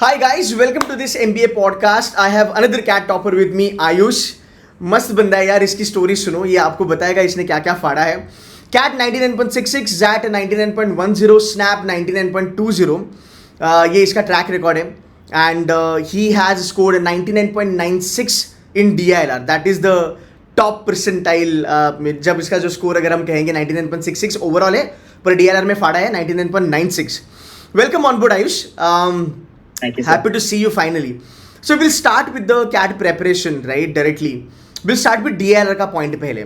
Hi guys, welcome to this MBA podcast. I have another cat topper with me, Ayush. मस्त बंदा है यार, इसकी स्टोरी सुनो, ये आपको बताएगा इसने क्या क्या फाड़ा है. CAT 99.66, XAT 99.10, SNAP 99.20. ये इसका ट्रैक रिकॉर्ड है and he has scored 99.96 in DILR. That is the top percentile. जब इसका जो स्कोर अगर हम कहेंगे 99.66 ओवरऑल है, पर DILR में फाड़ा है 99.96. Welcome on board Ayush. Thank you, sir. Happy to see you finally. So we'll start with the CAT preparation, right? Directly. We'll start with DILR का point पहले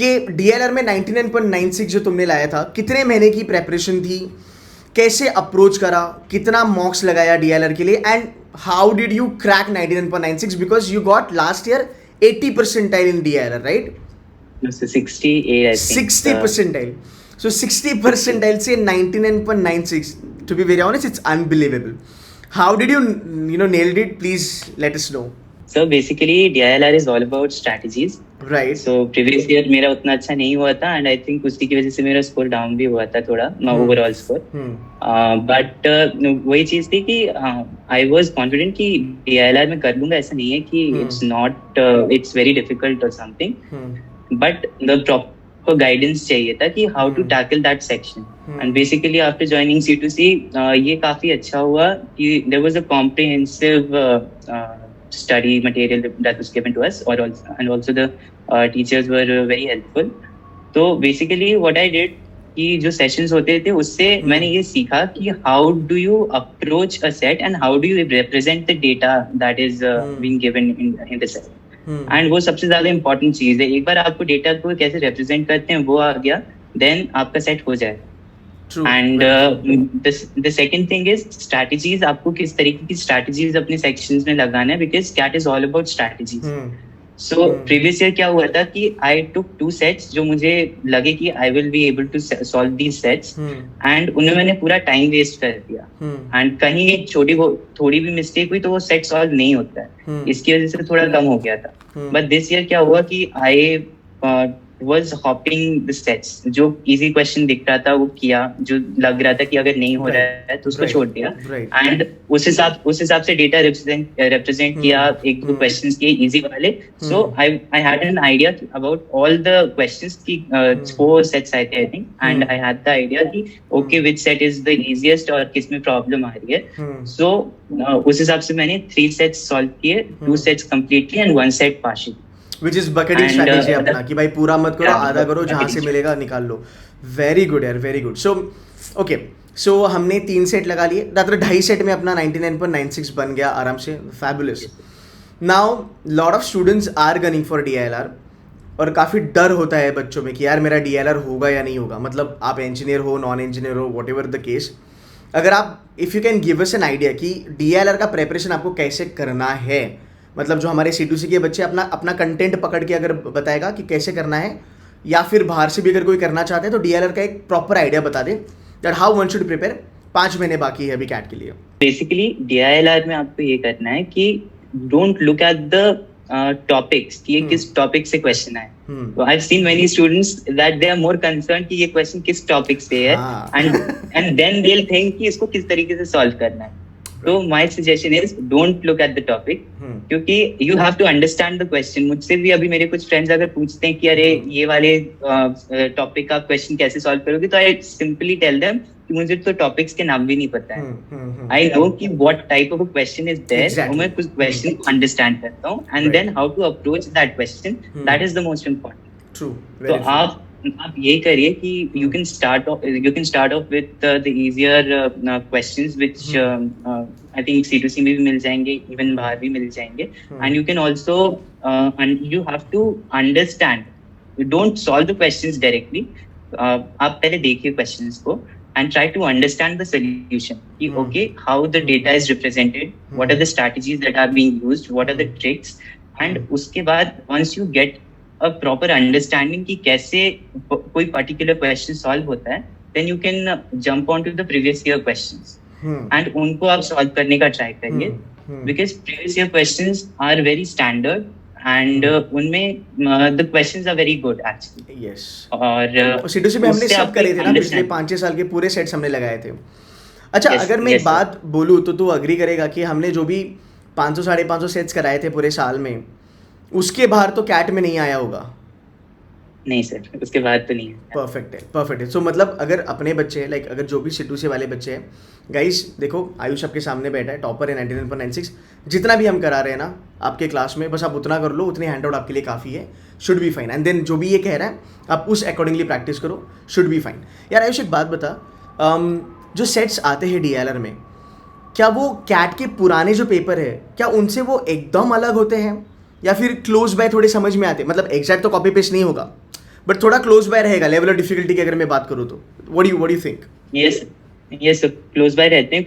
कि DILR में 99.96 जो तुमने लाया था, कितने महीने की प्रेपरेशन थी, कैसे अप्रोच करा, कितना मॉक्स लगाया DILR के लिए, and how did you crack 99.96 because you got last year 80 percentile in DILR, right? No, so 68, I think. 60 percentile. So 60 percentile से 99.96. To be very honest, it's unbelievable. How did you nailed it? Please let us know. So basically, DILR is all about strategies. Right. So previous year मेरा उतना अच्छा नहीं हुआ था and I think उसी की वजह से मेरा स्कोर डाउन भी हुआ था थोड़ा, ओवरऑल स्कोर. बट वही चीज थी कि I was confident कि DILR में कर लूंगा. ऐसा नहीं है कि it's very difficult or something. But the proper guidance चाहिए था कि how to tackle that section. And basically after joining C2C, ये काफी अच्छा हुआ कि there was a comprehensive study material that was given to us, and also the teachers were very helpful. तो basically what I did कि जो sessions होते थे उससे मैंने ये सीखा कि how do you approach a set and how do you represent the data that is being given in the set. And वो सबसे ज्यादा इंपॉर्टेंट चीज है. एक बार आपको डेटा को कैसे रिप्रेजेंट करते हैं वो आ गया, देन आपका सेट हो जाएगा. And the second thing is strategies. आपको किस तरीके की स्ट्रैटेजीज अपने सेक्शंस में लगाना है, because CAT is all about strategies. So previous year क्या हुआ था कि आई टुक 2 सेट्स जो मुझे लगे कि I will be able to solve these sets, and उनमें मैंने पूरा टाइम वेस्ट कर दिया. एंड कहीं एक थोड़ी भी मिस्टेक हुई तो वो सेट सॉल्व नहीं होता है. इसकी वजह से थोड़ा कम हो गया था. बट दिस ईयर क्या हुआ कि आई was hopping the sets. जो easy question दिख रहा था वो किया, जो लग रहा था कि अगर नहीं हो रहा है तो उसको छोड़ दिया. एंड उस हिसाब से डेटा रिप्रेजेंट किया, एक दो क्वेश्चंस किए इजी वाले. So I had an idea about all the questions की 4 सेट्स आए थे I think, and I had the idea कि okay which set is the easiest और किस में प्रॉब्लम आ रही है. सो उस हिसाब से मैंने 3 सेट्स सॉल्व किए, 2 sets completely and 1 set partial. Which is bucketing strategy अपना कि भाई पूरा मत करो, आधा करो, जहाँ से मिलेगा निकाल लो. वेरी गुड यार, वेरी गुड. सो ओके, सो हमने 3 सेट लगा लिए, दादर 2.5 सेट में अपना 99.96 बन गया आराम से. Fabulous. Now lot of students are gunning for DILR और काफ़ी डर होता है बच्चों में कि यार मेरा DILR होगा या नहीं होगा. मतलब आप इंजीनियर हो, नॉन इंजीनियर हो, वॉट एवर द केस, अगर आप if you can give us an idea कि DILR का प्रेपरेशन आपको कैसे करना है. मतलब जो हमारे C2C के बच्चे अपना कंटेंट पकड़ के अगर बताएगा कि कैसे करना है, या फिर बाहर से भी अगर कोई करना चाहते हैं तो DILR का एक प्रॉपर आइडिया बता दे that how one should prepare. 5 महीने बाकी है अभी कैट के लिए. बेसिकली DILR में आपको ये करना है कि don't look at the topics कि ये किस टॉपिक से क्वेश्चन आए. तो I have seen many students that they are more concern कि ये क्वेश्चन किस टॉपिक से है, and then they will think कि इसको किस तरीके से सॉल्व करना है. तो my suggestion is don't look at the topic, क्योंकि you have to understand the question. मुझसे भी अभी मेरे कुछ फ्रेंड्स अगर पूछते हैं कि अरे ये वाले टॉपिक का क्वेश्चन कैसे सॉल्व करोगे, तो आई सिंपली टेल देम कि मुझे तो टॉपिक्स के नाम भी नहीं पता है. आई नो कि what type of a question is there, और मैं कुछ क्वेश्चन को अंडरस्टैंड करता हूँ, and then how to approach that question, that is the most important. True. तो आप ये करिए कि you can start off with the easier questions which I think C2C में भी मिल जाएंगे, even बाहर भी मिल जाएंगे. And you can also and you have to understand, you don't solve the questions directly. आप पहले देखिए questions को and try to understand the solution. कि okay, how the data is represented, what are the strategies that are being used, what are the tricks, and उसके बाद once you get a proper understanding कि कैसे कोई particular question solve होता है, then you can jump on to the previous year questions and उनको आप solve करने का try करिए, because previous year questions are very standard and उनमें the questions are very good actually. Yes. और C2C में हमने सब करे थे ना, पिछले 5-6 साल के पूरे सेट्स हमने लगाए थे. अच्छा, Yes, अगर मैं एक yes, sir. बात बोलूँ तो तू अग्री करेगा कि हमने जो भी 500 550 सेट्स कराए थे पूरे साल में, उसके बाहर तो कैट में नहीं आया होगा। नहीं सर, उसके बाद तो नहीं है। परफेक्ट है, परफेक्ट है। सो मतलब अगर अपने बच्चे लाइक अगर जो भी सिद्धू से वाले बच्चे हैं, गाइस देखो आयुष आपके सामने बैठा है, टॉपर है 99.96, जितना भी हम करा रहे हैं ना आपके क्लास में, बस आप उतना कर लो, उतने हैंड आउट आपके लिए काफ़ी है, should be fine. And then जो भी ये कह रहा है आप उस अकॉर्डिंगली प्रैक्टिस करो, शुड बी फाइन। यार आयुष एक बात बता, जो सेट्स आते हैं DLR में, क्या वो कैट के पुराने जो पेपर है क्या उनसे वो एकदम अलग होते हैं, या फिर क्लोज बाय थोड़े समझ में आते हैं? मतलब एग्जैक्ट तो कॉपी पेस्ट नहीं होगा, बट थोड़ा क्लोज बाय रहेगा लेवल ऑफ डिफिकल्टी की अगर मैं बात करूँ तो। What do you think? Yes close by रहते हैं।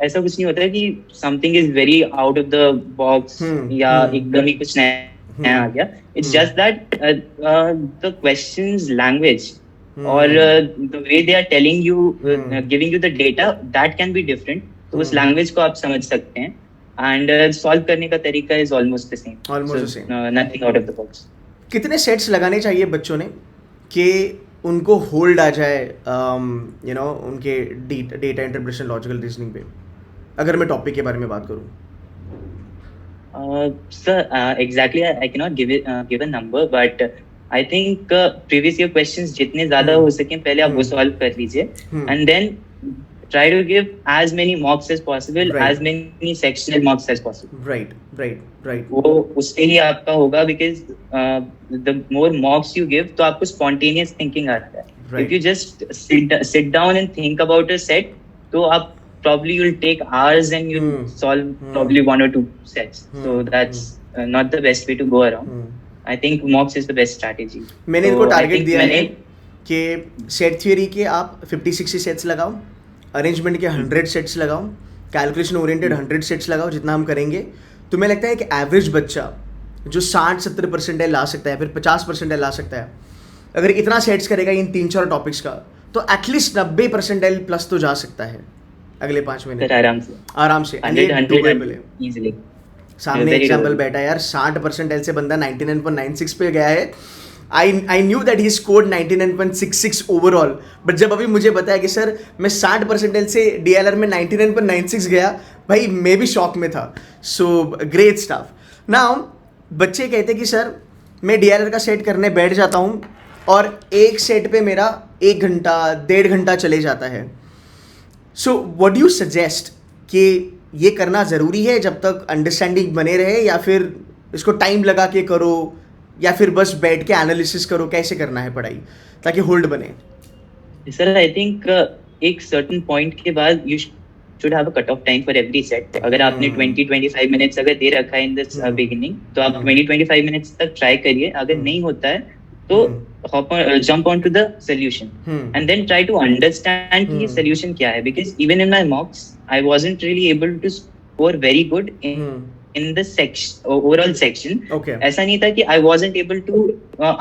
ऐसा कुछ नहीं होता है कि something is very out of the box या एकदम ही कुछ नया आ गया। It's just that the questions language और the way they are telling you, giving you the data, that can be different. तो उस लैंग्वेज को आप समझ सकते हैं एंड सॉल्व करने का तरीका is almost the same, nothing out of the box. कितने सेट्स लगाने चाहिए बच्चों ने कि उनको होल्ड आ जाए उनके डेटा इंटरप्रिटेशन लॉजिकल रीजनिंग पे, अगर मैं टॉपिक के बारे में बात करूँ? Sir, exactly, I cannot give a number, but I think previous year questions जितने ज़्यादा हो सकें पहले आप वो solve कर लीजिए, and then try to give as many mocks as possible, as many sectional mocks as possible. Right. वो उससे ही आपका होगा, because the more mocks you give, तो आपको spontaneous thinking आता है. If you just sit down and think about a set, तो आप probably you'll take hours and you'll solve probably one or two sets. So that's not the best way to go around. I think mocks is the best strategy. मैंने इनको target दिया है कि set theory के आप 50-60 sets लगाओ, arrangement के 100 sets लगाओ, कैलकुलेशन ओरिएंटेड 100 सेट्स लगाओ। जितना हम करेंगे तो मैं लगता है कि एवरेज बच्चा जो 60-70 परसेंटाइल ला सकता है, फिर 50 परसेंटाइल ला सकता है, अगर इतना सेट्स करेगा इन 3-4 टॉपिक्स का, तो एटलीस्ट 90 परसेंटाइल प्लस तो जा सकता है अगले 5 महीने आराम से। Easily. सामने एग्जाम्पल बैठा है यार, 60 परसेंटाइल से बंदा 99.96 पे गया है। I knew that he scored 99.66 overall, but जब अभी मुझे बताया कि सर मैं 60 परसेंटाइल से DLR में 99.96 गया, भाई मैं भी शॉक में था। So great staff. नाउ बच्चे कहते कि सर मैं DLR का सेट करने बैठ जाता हूँ और एक सेट पे मेरा 1 घंटा 1.5 घंटा चले जाता है। So what do you suggest कि ये करना ज़रूरी है जब तक अंडरस्टैंडिंग बने रहे, या फिर इसको टाइम लगा के करो, या फिर बस बैठ के एनालिसिस करो? कैसे करना है पढ़ाई ताकि होल्ड बने? सर आई थिंक एक सर्टेन पॉइंट के बाद you should have a cut off time for every set. अगर आपने 20-25 मिनट्स अगर दे रखा है इन दिस बिगिनिंग, तो आप 20-25 मिनट्स तक ट्राई करिए। अगर नहीं होता है तो jump onto the solution and then try to understand कि ये solution क्या है, because even in my mocks I wasn't really able to score very good in the section, overall section. ऐसा नहीं था कि I wasn't able to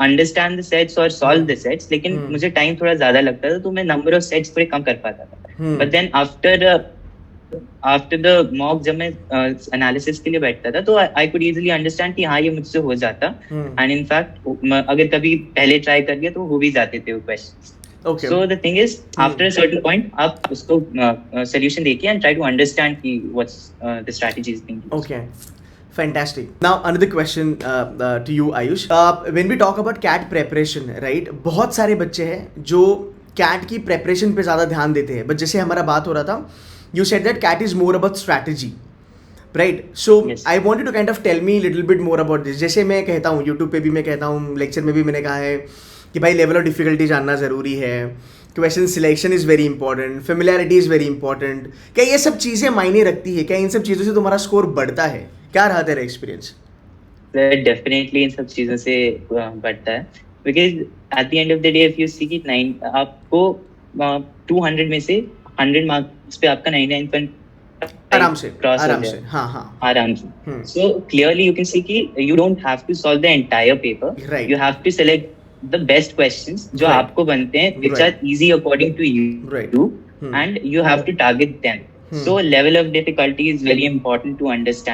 understand the sets or solve the sets, लेकिन मुझे टाइम थोड़ा ज्यादा लगता था तो मैं नंबर ऑफ सेट्स थोड़े कम कर पाता था। but then after the mock जब मैं एनालिसिस के लिए बैठता था तो I could easily understand कि हाँ ये मुझसे हो जाता, and in fact अगर कभी पहले ट्राई कर लिया तो हो भी जाते थे वो questions. So the thing is, after a certain point, आप उसको solution देखिए and try to understand कि what's the strategy is being used. Okay, fantastic. Now another question to you, Ayush. When we talk about CAT preparation, right? बहुत सारे बच्चे हैं जो CAT की प्रेपरेशन पे ज़्यादा ध्यान देते हैं, बट जैसे हमारा बात हो रहा था, you said that CAT is more about strategy, right? So yes. I wanted to kind of tell me a little bit more about this. जैसे मैं कहता हूँ YouTube पे भी मैं कहता हूँ, लेक्चर में भी मैंने कहा है कि भाई लेवल ऑफ डिफिकल्टी जानना ज़रूरी है, question selection is very important, familiarity is very important. क्या ये सब चीज़ें मायने रखती है? क्या इन सब चीज़ों से तुम्हारा स्कोर बढ़ता है? क्या रहा तेरा एक्सपीरियंस? डेफिनेटली इन सब चीज़ों से बढ़ता है, because at the end of the day if you see कि आपको 200 में से 100 मार्क्स पे आपका 99 आराम से। So clearly you can see कि you don't have to solve the entire paper. Right. You have to select the best questions जो आपको बनते हैं, which are easy according to you. Right. And you have to target them. So level of difficulty is very important to understand.